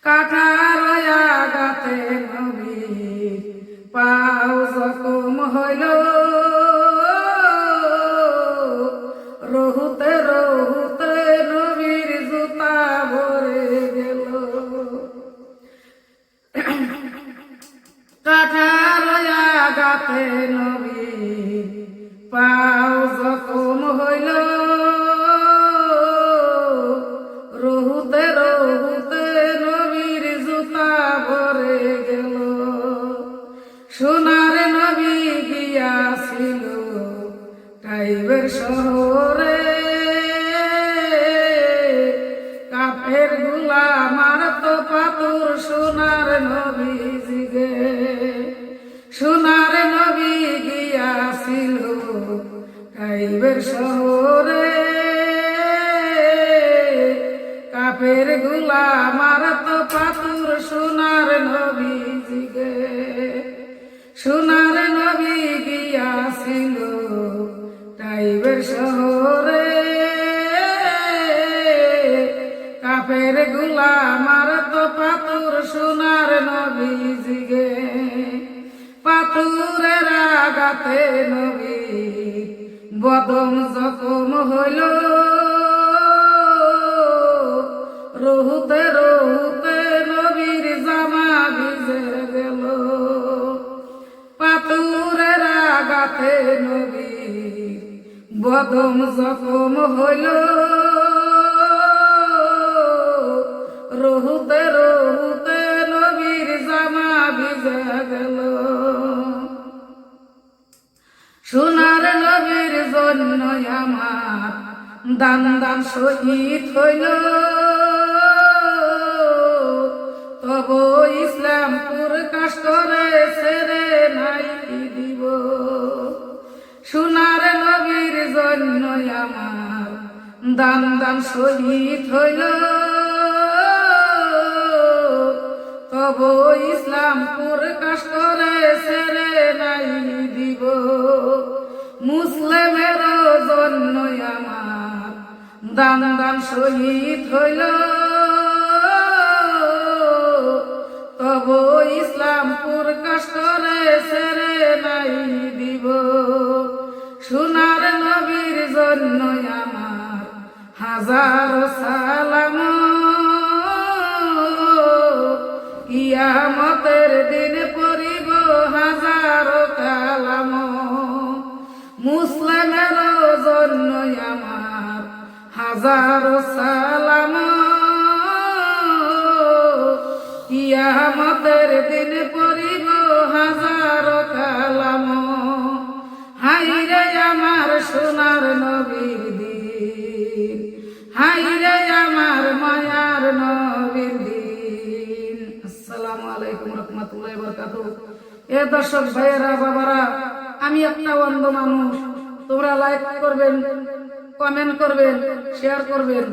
কাঠার আঘাতে নবী পাও জখম হইল, রহুতে রহুতে নবীর জুতা ভরে গেল। কাঠার আঘাতে নবী পাও জখম হইল, রহুতে রহুতে নবীর জুতা ভরে গেল। সোনার নবী গিয়াছিল তাইবের শহরে, কাফের গোলাম মারত পাথর সোনার নবী জিগে। সোনার নবী গিয়াছিল তাইবের শহরে, কাফের গোলাম মারত পাথর সোনার নবী জিগে। সোনার নবী গিয়াছিল তাইবের শহরে, কাফের গোলাম মারত পাথর সোনার নবী জিগে। পাথরের আঘাতে নবী বদন জখম হইল, রহুতে রহুতে নবীর জামা ভিজে গেল। পাথরের আঘাতে নবী বদন জখম হইল, রহুতে রহুতে নবীর জামা ভিজে গেল। সোনার নবীর জন্য আমার দান দান শহীদ হইল, তব ইসলাম প্রকাশ করে ছেড়ে নাই দিব। সোনার নবীর জন্য আমার দান দান শহীদ হইল, তব ইসলাম প্রকাশ করে ছেড়ে নাই দিব। মুসলিমের জন্য আমার দান দান শহীদ হইল, তব ইসলাম প্রকাশ করে ছেড়ে নাই দিব। সোনার নবীর জন্য আমার হাজার সালাম, কিয়ামতের দিন পড়িব হাজার কালাম। মুসলিমের জন্য আমার হাজার সালাম, কিয়ামতের দিন পড়িব হাজার কালাম। হাইরে আমার সোনার নবীর দিন, হাইরে আমার মায়ার নবীর দিন। আসসালামু আলাইকুম রহমতুল্লাহি ওয়া বারাকাতুহু। এ দর্শক ভাইয়েরা বাবারা, আমি একটা অন্ধ মানুষ, তোমরা লাইক করবেন, কমেন্ট করবেন, শেয়ার করবেন।